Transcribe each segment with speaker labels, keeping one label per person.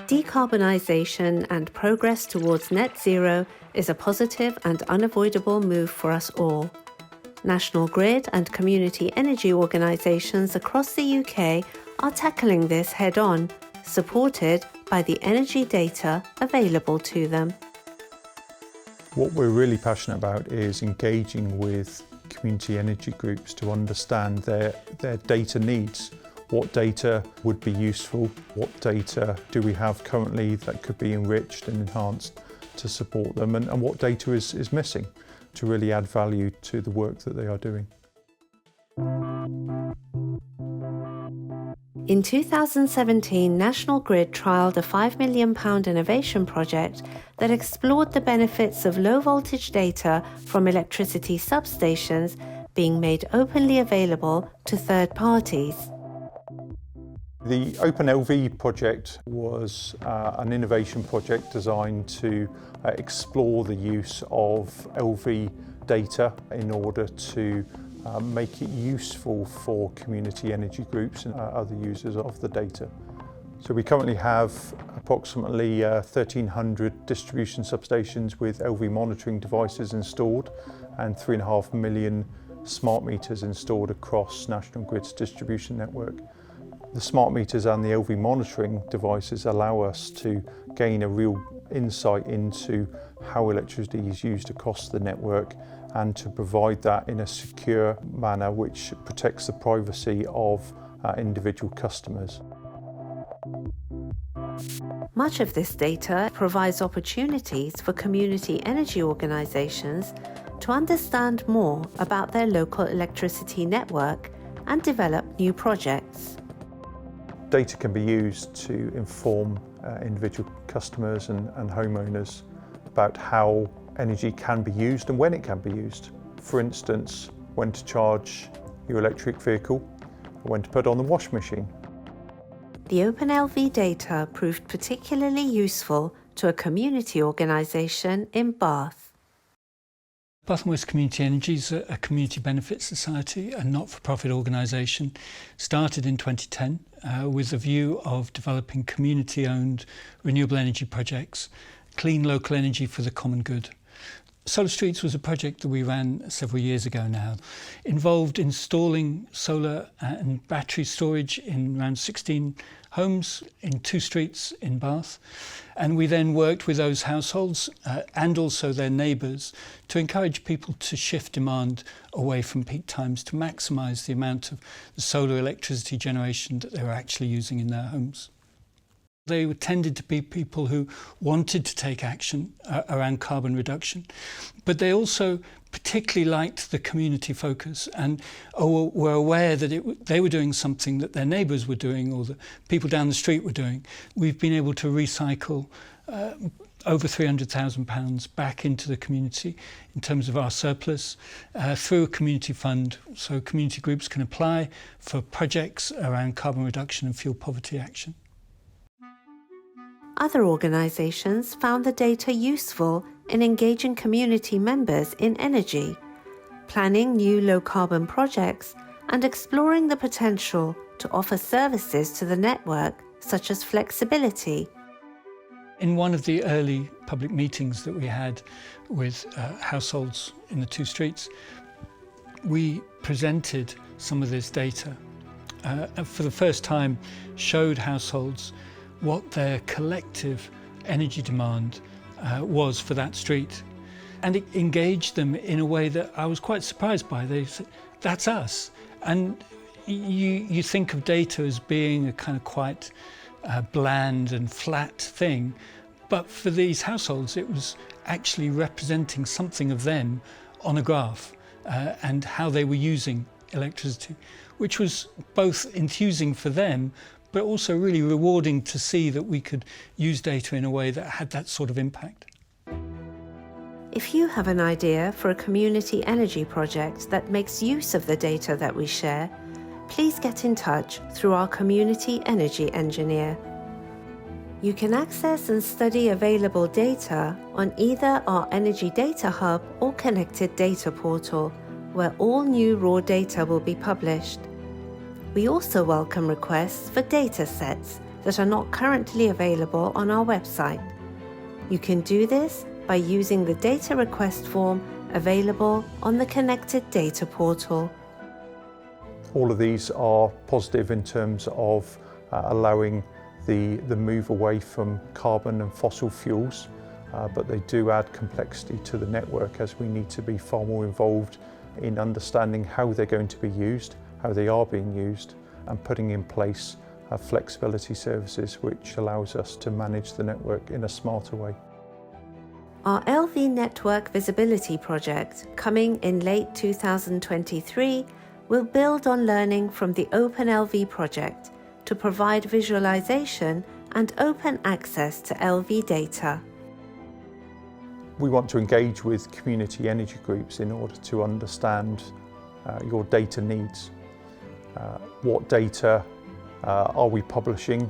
Speaker 1: Decarbonisation and progress towards net zero is a positive and unavoidable move for us all. National Grid and community energy organisations across the UK are tackling this head-on, supported by the energy data available to them.
Speaker 2: What we're really passionate about is engaging with community energy groups to understand their data needs. What data would be useful? What data do we have currently that could be enriched and enhanced to support them? And what data is missing to really add value to the work that they are doing?
Speaker 1: In 2017, National Grid trialled a £5 million innovation project that explored the benefits of low-voltage data from electricity substations being made openly available to third parties.
Speaker 2: The OpenLV project was an innovation project designed to explore the use of LV data in order to make it useful for community energy groups and other users of the data. So we currently have approximately 1,300 distribution substations with LV monitoring devices installed and 3.5 million smart meters installed across National Grid's distribution network. The smart meters and the LV monitoring devices allow us to gain a real insight into how electricity is used across the network and to provide that in a secure manner which protects the privacy of individual customers.
Speaker 1: Much of this data provides opportunities for community energy organisations to understand more about their local electricity network and develop new projects.
Speaker 2: Data can be used to inform individual customers and homeowners about how energy can be used and when it can be used. For instance, when to charge your electric vehicle or when to put on the washing machine.
Speaker 1: The OpenLV data proved particularly useful to a community organisation in Bath.
Speaker 3: Bath and West Community Energy is a community benefit society, a not-for-profit organisation, started in 2010 with a view of developing community-owned renewable energy projects, clean local energy for the common good. Solar Streets was a project that we ran several years ago now. Involved installing solar and battery storage in around 16 homes in 2 streets in Bath. And we then worked with those households and also their neighbours to encourage people to shift demand away from peak times to maximise the amount of the solar electricity generation that they were actually using in their homes. They tended to be people who wanted to take action around carbon reduction, but they also particularly liked the community focus and were aware that they were doing something that their neighbours were doing or the people down the street were doing. We've been able to recycle over £300,000 back into the community in terms of our surplus through a community fund, so community groups can apply for projects around carbon reduction and fuel poverty action.
Speaker 1: Other organisations found the data useful in engaging community members in energy, planning new low-carbon projects and exploring the potential to offer services to the network, such as flexibility.
Speaker 3: In one of the early public meetings that we had with households in the 2 streets, we presented some of this data. For the first time, showed households what their collective energy demand was for that street. And it engaged them in a way that I was quite surprised by. They said, that's us. And you think of data as being a kind of quite bland and flat thing. But for these households, it was actually representing something of them on a graph and how they were using electricity, which was both enthusing for them, but also really rewarding to see that we could use data in a way that had that sort of impact.
Speaker 1: If you have an idea for a community energy project that makes use of the data that we share, please get in touch through our community energy engineer. You can access and study available data on either our Energy Data Hub or Connected Data Portal, where all new raw data will be published. We also welcome requests for data sets that are not currently available on our website. You can do this by using the data request form available on the Connected Data Portal.
Speaker 2: All of these are positive in terms of allowing the move away from carbon and fossil fuels, but they do add complexity to the network as we need to be far more involved in understanding how they're going to be used, how they are being used, and putting in place flexibility services which allows us to manage the network in a smarter way.
Speaker 1: Our LV Network Visibility project, coming in late 2023, will build on learning from the OpenLV project to provide visualization and open access to LV data.
Speaker 2: We want to engage with community energy groups in order to understand your data needs. What data are we publishing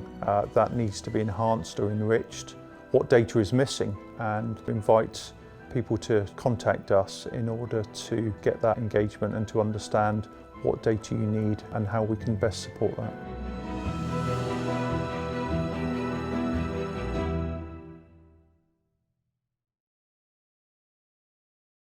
Speaker 2: that needs to be enhanced or enriched? What data is missing? And invite people to contact us in order to get that engagement and to understand what data you need and how we can best support that.